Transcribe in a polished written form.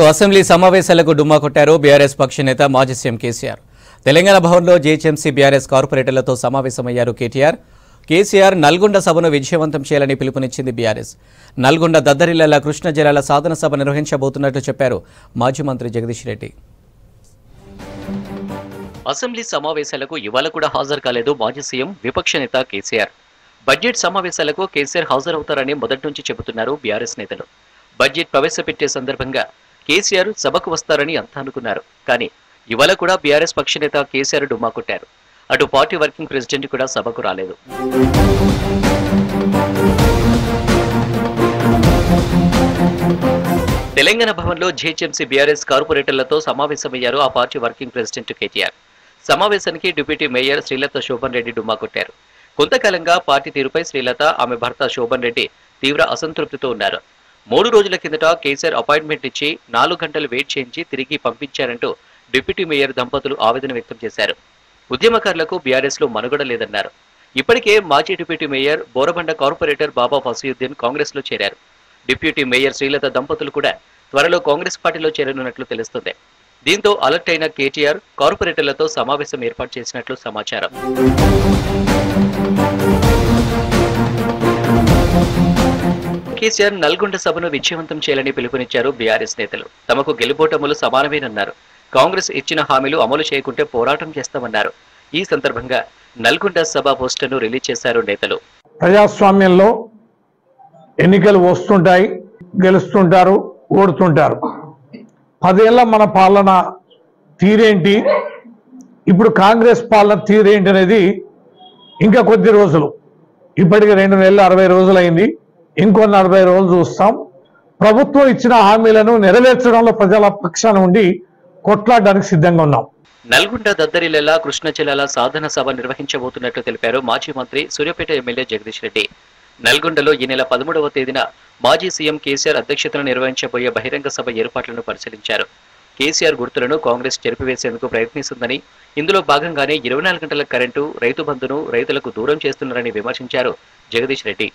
Assembly సమావేశాలకు డుమ్మా కొట్టారు బీఆర్ఎస్ పక్ష నేత మాజీ సీఎం కేసీఆర్. తెలంగాణ భవన్లో జీహెచ్ఎంసీ బీఆర్ఎస్ కార్పొరేటర్లతో సమావేశమయ్యారు కేసీఆర్ నల్గొండ సభను విజయవంతం చేయాలని పిలుపునిచ్చింది బీఆర్ఎస్. నల్గొండ దద్దరిల్లల కృష్ణ జలాల సాధన సభ నిర్వహించబోతున్నట్లు చెప్పారు మాజీ మంత్రి జగదీష్ రెడ్డి. అసెంబ్లీ సమావేశాలకు ఇవాళ కూడా హాజరు కాలేదు మాజీ సీఎం విపక్ష నేత కేసీఆర్. బడ్జెట్ సమావేశాలకు కేసీఆర్ హాజరవుతారని మొదటి నుంచి చెబుతున్నారు బీఆర్ఎస్ నేతలు. బడ్జెట్ ప్రవేశపెట్టే సందర్భంగా కేసీఆర్ సభకు వస్తారని అంతా అనుకున్నారు. కానీ ఇవాళ కూడా బీఆర్ఎస్ పక్ష నేత కేసీఆర్ డుమ్మా కొట్టారు. అటు పార్టీ వర్కింగ్ ప్రెసిడెంట్ కూడా సభకు రాలేదు. తెలంగాణ భవన్లో జీహెచ్ఎంసీ బీఆర్ఎస్ కార్పొరేటర్లతో సమావేశమయ్యారు ఆ పార్టీ వర్కింగ్ ప్రెసిడెంట్ కేటీఆర్. సమావేశానికి డిప్యూటీ మేయర్ శ్రీలత శోభన్ రెడ్డి డుమ్మా కొట్టారు. కొంతకాలంగా పార్టీ తీరుపై శ్రీలత, ఆమె భర్త శోభన్ రెడ్డి తీవ్ర అసంతృప్తితో ఉన్నారు. 3 రోజుల కిందట కేసీఆర్ అపాయింట్మెంట్ ఇచ్చి 4 గంటలు వెయిట్ చేయించి తిరిగి పంపించారంటూ డిప్యూటీ మేయర్ దంపతులు ఆవేదన వ్యక్తం చేశారు. ఉద్యమకారులకు బీఆర్ఎస్ లో మనుగడ లేదన్నారు. ఇప్పటికే మాజీ డిప్యూటీ మేయర్ బోరబండ కార్పొరేటర్ బాబా ఫసీయుద్దీన్ కాంగ్రెస్ లో చేరారు. డిప్యూటీ మేయర్ శ్రీలత దంపతులు కూడా త్వరలో కాంగ్రెస్ పార్టీలో చేరనున్నట్లు తెలుస్తుంది. దీంతో అలర్ట్ అయిన కేటీఆర్ కార్పొరేటర్లతో సమావేశం ఏర్పాటు చేసినట్లు సమాచారం. కేసీఆర్ నల్గొండ సభను విజయవంతం చేయాలని పిలుపునిచ్చారు బీఆర్ఎస్ నేతలు. తమకు గెలుపోటములు సమానమేనన్నారు. కాంగ్రెస్ ఇచ్చిన హామీలు అమలు చేయకుంటే పోరాటం చేస్తామన్నారు. ఈ సందర్భంగా నల్గొండ సభ పోస్టర్ను రిలీజ్ చేశారు నేతలు. ప్రజాస్వామ్యంలో ఎన్నికలు వస్తుంటాయి, గెలుస్తుంటారు, ఓడుతుంటారు. 10 ఏళ్ల మన పాలన తీరేంటి, ఇప్పుడు కాంగ్రెస్ పాలన తీరేంటి అనేది ఇంకా కొద్ది రోజులు. ఇప్పటికి 2 నెలలు 60 రోజులు అయింది. ఇంకొన్ని 40 రోజులు చూస్తాం. ప్రభుత్వం ఇచ్చిన హామీలను నెరవేర్చడంలో ప్రజల పక్షాన ఉండి కొట్లాడడానికి సిద్ధంగా ఉన్నాం. నల్గొండ దద్దరిల్లల కృష్ణ జలాల సాధన సభ నిర్వహించబోతున్నట్లు తెలిపారు మాజీ మంత్రి సూర్యాపేట ఎమ్మెల్యే జగదీష్ రెడ్డి. నల్గొండలో ఈ నెల 13వ తేదీన మాజీ సీఎం కేసీఆర్ అధ్యక్షతన నిర్వహించబోయే బహిరంగ సభ ఏర్పాట్లను పరిశీలించారు. కేసీఆర్ గుర్తులను కాంగ్రెస్ చెరిపివేసేందుకు ప్రయత్నిస్తుందని, ఇందులో భాగంగానే 24 గంటల కరెంటు, రైతు బంధును రైతులకు దూరం చేస్తున్నారని విమర్శించారు జగదీష్ రెడ్డి.